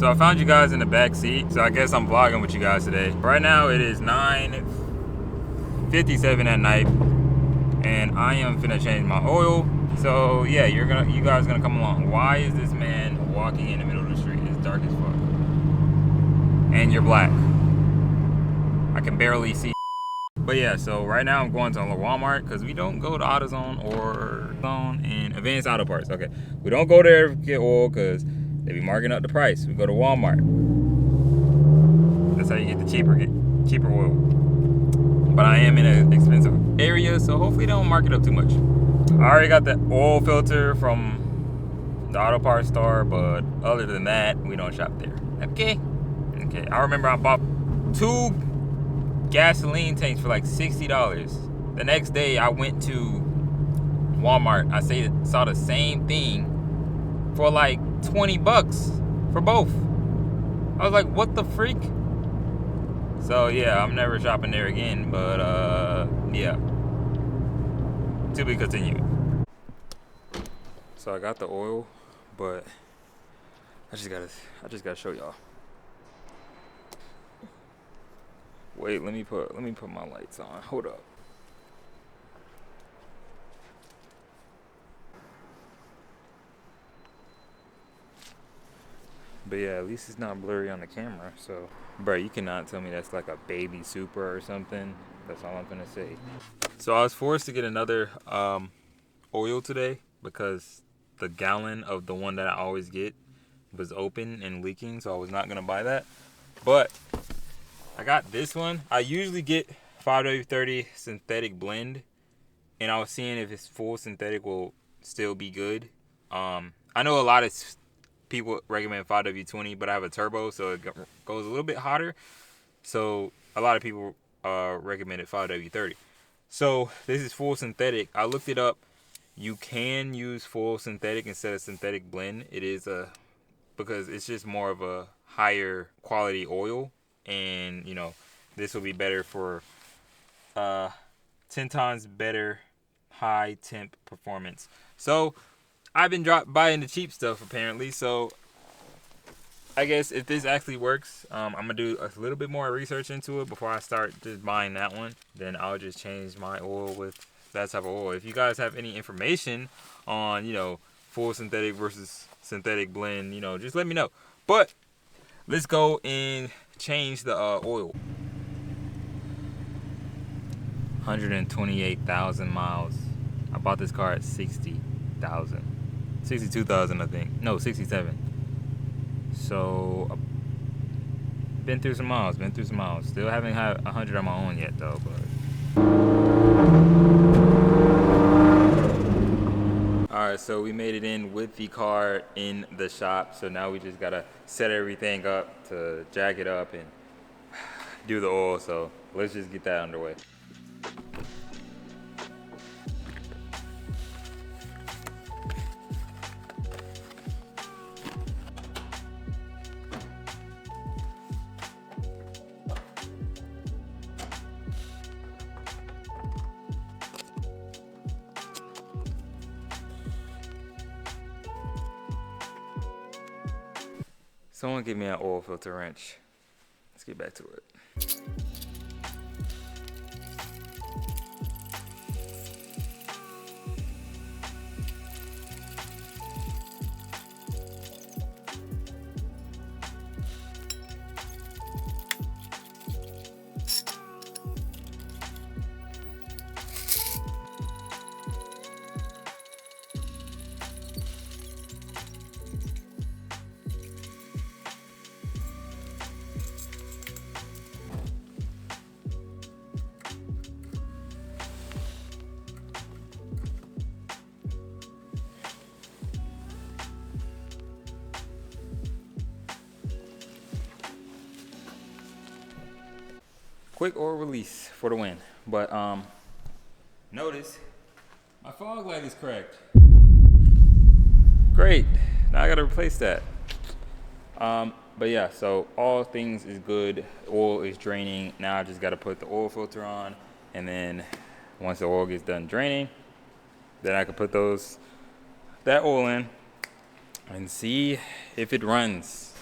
So I found you guys in the back seat, so I guess I'm vlogging with you guys today. Right now it is 9:57 at night, and I am finna change my oil. So yeah, you guys gonna come along. Why is this man walking in the middle of the street? It's dark as fuck, and you're black. I can barely see. But yeah, so right now I'm going to Walmart because we don't go to AutoZone or Zone and Advanced Auto Parts. Okay, we don't go there to get oil because they be marking up the price. We go to Walmart. That's how you get the cheaper oil. But I am in an expensive area, so hopefully they don't mark it up too much. I already got the oil filter from the auto parts store, but other than that, we don't shop there. Okay. I remember I bought 2 gasoline tanks for like $60. The next day I went to Walmart. I saw the same thing for like $20 for both. I was like, what the freak? So yeah, I'm never shopping there again, but yeah. To be continued. So I got the oil, but I just gotta show y'all. Wait, let me put my lights on. Hold up. But yeah, at least it's not blurry on the camera. So, bro, you cannot tell me that's like a baby Supra or something. That's all I'm gonna say. So I was forced to get another oil today because the gallon of the one that I always get was open and leaking, so I was not gonna buy that. But I got this one. I usually get 5W30 synthetic blend, and I was seeing if it's full synthetic will still be good. I know a lot of people recommend 5W20, but I have a turbo, so it goes a little bit hotter. So a lot of people recommended 5W30. So this is full synthetic. I looked it up. You can use full synthetic instead of synthetic blend. It is because it's just more of a higher quality oil, and you know this will be better for 10 times better high temp performance. So I've been buying the cheap stuff apparently, so I guess if this actually works, I'm gonna do a little bit more research into it before I start just buying that one. Then I'll just change my oil with that type of oil. If you guys have any information on, full synthetic versus synthetic blend, just let me know. But let's go and change the oil. 128,000 miles. I bought this car at 60,000. 62,000, I think. No, 67. So, been through some miles. Still haven't had 100 on my own yet, though. But all right, so we made it in with the car in the shop. So now we just gotta set everything up to jack it up and do the oil. So let's just get that underway. Someone give me an oil filter wrench. Let's get back to it. Quick oil release for the win. But notice my fog light is cracked. Great. Now I gotta replace that. But yeah, so all things is good. Oil is draining. Now I just gotta put the oil filter on, and then once the oil gets done draining, then I can put that oil in and see if it runs.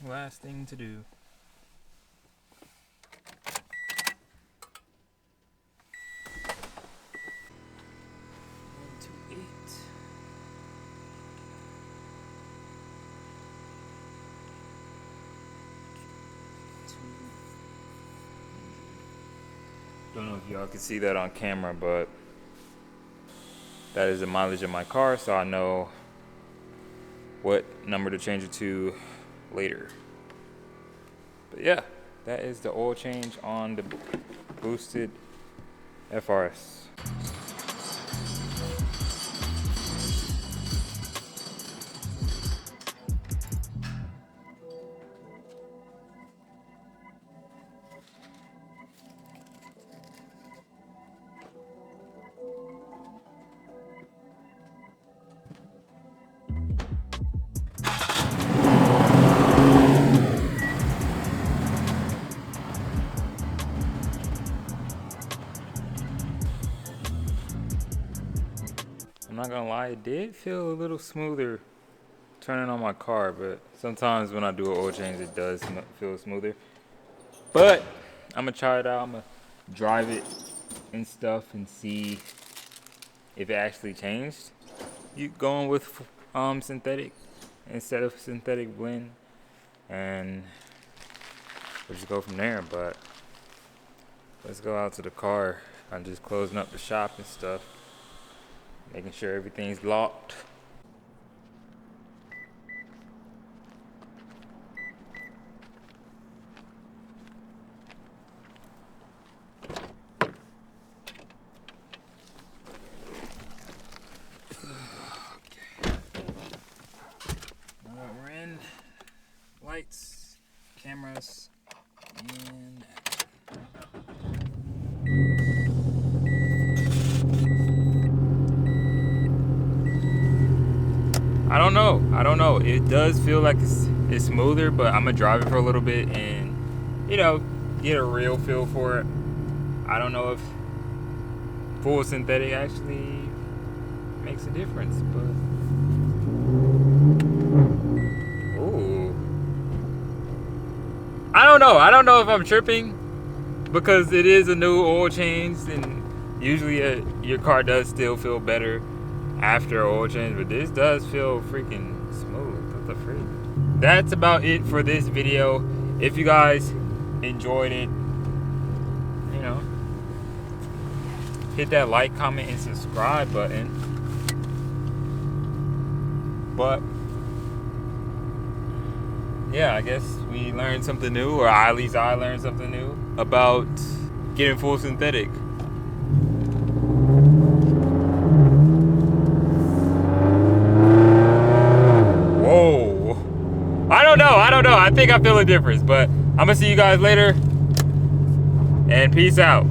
last thing to do. 128. Don't know if y'all can see that on camera, but that is the mileage of my car, so I know what number to change it to later. But yeah, that is the oil change on the boosted FRS. I'm not gonna lie, it did feel a little smoother turning on my car, but sometimes when I do an oil change, it does feel smoother. But I'm gonna try it out. I'm gonna drive it and stuff and see if it actually changed. You going with synthetic instead of synthetic blend, and we'll just go from there. But let's go out to the car. I'm just closing up the shop and stuff, making sure everything's locked. We're in. Lights, cameras, and I don't know. It does feel like it's smoother, but I'm gonna drive it for a little bit and, you know, get a real feel for it. I don't know if full synthetic actually makes a difference, but ooh, I don't know if I'm tripping, because it is a new oil change, and usually your car does still feel better after oil change, but this does feel freaking smooth. What the freak? That's about it for this video. If you guys enjoyed it, you know, hit that like, comment, and subscribe button. But yeah, I guess we learned something new, or at least I learned something new about getting full synthetic. I don't know. I think I feel a difference, but I'm gonna see you guys later, and peace out.